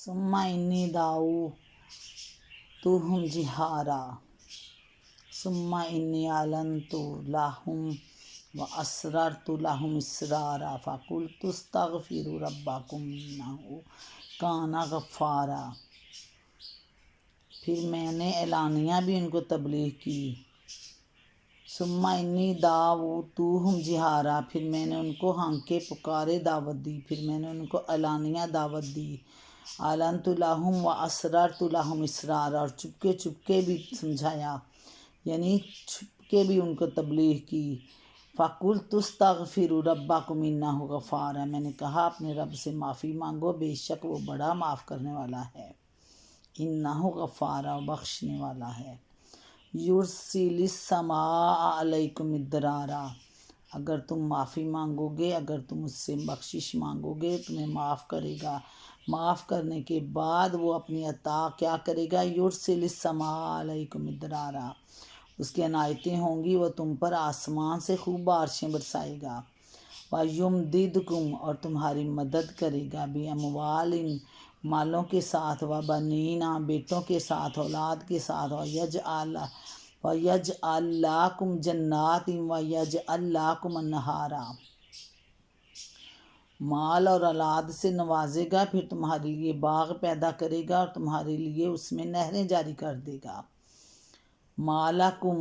ثم انی دعوتهم جہارا ثم انی اعلنت لهم واسررت لهم اسرارا فقلت استغفروا ربکم انہ کان غفارا۔ پھر میں نے اعلانیہ بھی ان کو تبلیغ کی۔ ثم انی دعوتهم جہارا، پھر میں نے ان کو ہانکے پکارے دعوت دی، پھر میں نے ان کو اعلانیہ دعوت دی۔ اعلنت لهم واسررت لهم اسرارا، اور چپکے چپکے بھی سمجھایا، یعنی چھپ کے بھی ان کو تبلیغ کی۔ فَقُلْتُ اسْتَغْفِرُوا رَبَّكُمْ إِنَّهُ غَفَّارٌ، میں نے کہا اپنے رب سے معافی مانگو، بے شک وہ بڑا معاف کرنے والا ہے، إِنَّهُ غَفَّارٌ، بخشنے والا ہے۔ يُرْسِلِ السَّمَاءَ عَلَيْكُمْ مِدْرَارًا، اگر تم معافی مانگو گے، اگر تم اس سے بخشش مانگو گے، تمہیں معاف کرے گا۔ معاف کرنے کے بعد وہ اپنی عطا کیا کرے گا؟ يُرْسِلِ السَّمَاءَ عَلَيْكُمْ مِدْرَارًا، اس کی عنایتیں ہوں گی، وہ تم پر آسمان سے خوب بارشیں برسائے گا۔ وَيُمْدِدْكُمْ، اور تمہاری مدد کرے گا، بِأَمْوَالٍ، مالوں کے ساتھ، وَبَنِينَ، بیٹوں کے ساتھ، اولاد کے ساتھ، وَيَجْعَلْ لَكُمْ جَنَّاتٍ وَيَجْعَلْ لَكُمْ أَنْهَارًا، مال اور اولاد سے نوازے گا، پھر تمہارے لیے باغ پیدا کرے گا اور تمہارے لیے اس میں نہریں جاری کر دے گا۔ مَا لَكُمْ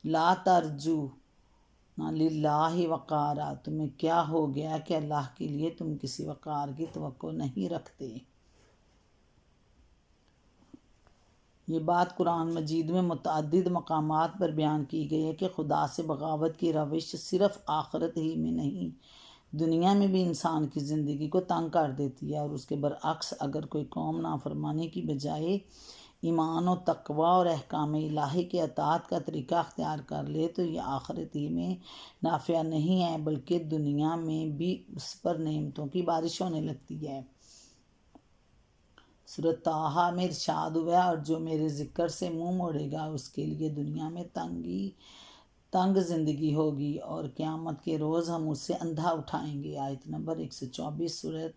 لَا تَرْجُونَ لِلَّهِ وَقَارًا، تمہیں کیا ہو گیا کہ اللہ کے لیے تم کسی وقار کی توقع نہیں رکھتے۔ یہ بات قرآن مجید میں متعدد مقامات پر بیان کی گئی ہے کہ خدا سے بغاوت کی روش صرف آخرت ہی میں نہیں، دنیا میں بھی انسان کی زندگی کو تنگ کر دیتی ہے، اور اس کے برعکس اگر کوئی قوم نافرمانی کی بجائے ایمان و تقوی اور احکام الہی کے اطاعت کا طریقہ اختیار کر لے تو یہ آخرت ہی میں نافع نہیں ہے بلکہ دنیا میں بھی اس پر نعمتوں کی بارش ہونے لگتی ہے۔ سورۃ طٰہٰ میں ارشاد ہوا، اور جو میرے ذکر سے منہ موڑے گا اس کے لیے دنیا میں تنگ زندگی ہوگی، اور قیامت کے روز ہم اسے اندھا اٹھائیں گے۔ آیت نمبر 124 سورۃ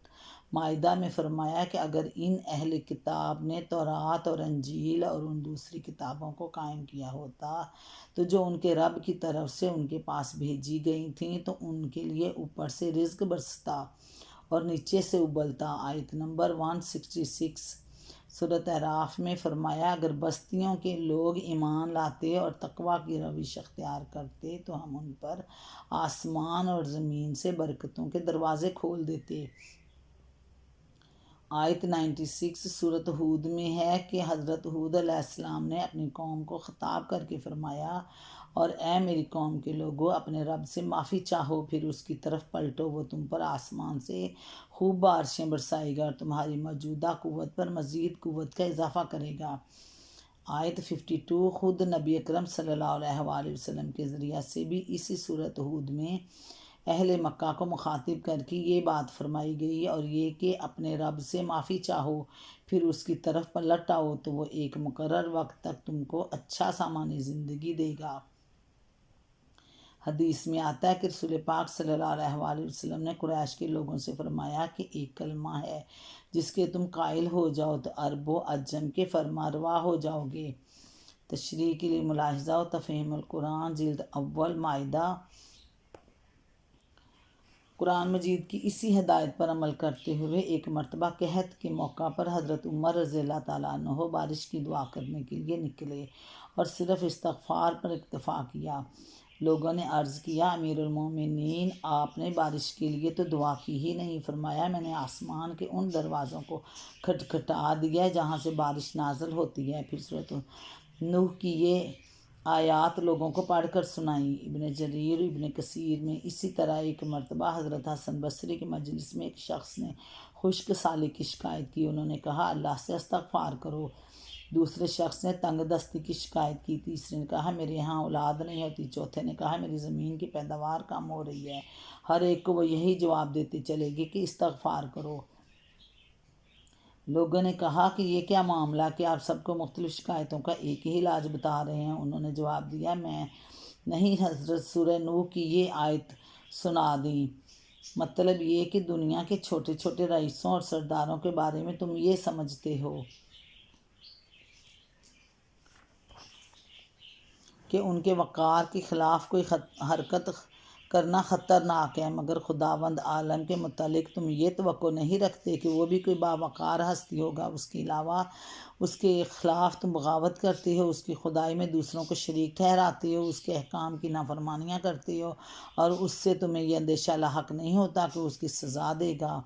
مائدہ میں فرمایا کہ اگر ان اہل کتاب نے تورات اور انجیل اور ان دوسری کتابوں کو قائم کیا ہوتا تو جو ان کے رب کی طرف سے ان کے پاس بھیجی گئی تھیں تو ان کے لیے اوپر سے رزق برستا اور نیچے سے ابلتا۔ آیت نمبر 166 سورۃ اعراف میں فرمایا اگر بستیوں کے لوگ ایمان لاتے اور تقوی کی روش اختیار کرتے تو ہم ان پر آسمان اور زمین سے برکتوں کے دروازے کھول دیتے۔ آیت 96 سورۃ ہود میں ہے کہ حضرت ہود علیہ السلام نے اپنی قوم کو خطاب کر کے فرمایا، اور اے میری قوم کے لوگو، اپنے رب سے معافی چاہو، پھر اس کی طرف پلٹو، وہ تم پر آسمان سے خوب بارشیں برسائے گا اور تمہاری موجودہ قوت پر مزید قوت کا اضافہ کرے گا۔ آیت 52 خود نبی اکرم صلی اللہ علیہ وآلہ وسلم کے ذریعہ سے بھی اسی سورۃ ہود میں اہل مکہ کو مخاطب کر کے یہ بات فرمائی گئی، اور یہ کہ اپنے رب سے معافی چاہو پھر اس کی طرف پلٹ آؤ تو وہ ایک مقرر وقت تک تم کو اچھا سامان زندگی دے گا۔ حدیث میں آتا ہے کہ رسول پاک صلی اللہ علیہ وآلہ وسلم نے قریش کے لوگوں سے فرمایا کہ ایک کلمہ ہے جس کے تم قائل ہو جاؤ تو عرب و عجم کے فرما روا ہو جاؤ گے۔ تشریح کے لیے ملاحظہ و تفہیم القرآن جلد اول مائدہ۔ قرآن مجید کی اسی ہدایت پر عمل کرتے ہوئے ایک مرتبہ قحط کے موقع پر حضرت عمر رضی اللہ تعالیٰ عنہ بارش کی دعا کرنے کے لیے نکلے اور صرف استغفار پر اکتفا کیا۔ لوگوں نے عرض کیا امیر المومنین، آپ نے بارش کے لیے تو دعا کی ہی نہیں۔ فرمایا میں نے آسمان کے ان دروازوں کو کھٹکھٹا دیا جہاں سے بارش نازل ہوتی ہے۔ پھر سورۃ نوح کی یہ آیات لوگوں کو پڑھ کر سنائیں۔ ابن جریر ابن کثیر میں اسی طرح ایک مرتبہ حضرت حسن بصری کے مجلس میں ایک شخص نے خشک سالی کی شکایت کی۔ انہوں نے کہا اللہ سے استغفار کرو۔ دوسرے شخص نے تنگ دستی کی شکایت کی۔ تیسرے نے کہا میرے یہاں اولاد نہیں ہوتی۔ چوتھے نے کہا میری زمین کی پیداوار کم ہو رہی ہے۔ ہر ایک کو وہ یہی جواب دیتے چلے گئے کہ استغفار کرو۔ لوگوں نے کہا کہ یہ کیا معاملہ کہ آپ سب کو مختلف شکایتوں کا ایک ہی علاج بتا رہے ہیں؟ انہوں نے جواب دیا میں نہیں، حضرت سورہ نوح کی یہ آیت سنا دیں مطلب یہ کہ دنیا کے چھوٹے چھوٹے رئیسوں اور سرداروں کے بارے میں تم یہ سمجھتے ہو کہ ان کے وقار کے خلاف کوئی حرکت کرنا خطرناک ہے، مگر خداوند عالم کے متعلق تم یہ توقع نہیں رکھتے کہ وہ بھی کوئی باوقار ہستی ہوگا۔ اس کے علاوہ اس کے خلاف تم بغاوت کرتے ہو، اس کی خدائی میں دوسروں کو شریک ٹھہراتے ہو، اس کے احکام کی نافرمانیاں کرتے ہو، اور اس سے تمہیں یہ اندیشہ لاحق نہیں ہوتا کہ اس کی سزا دے گا۔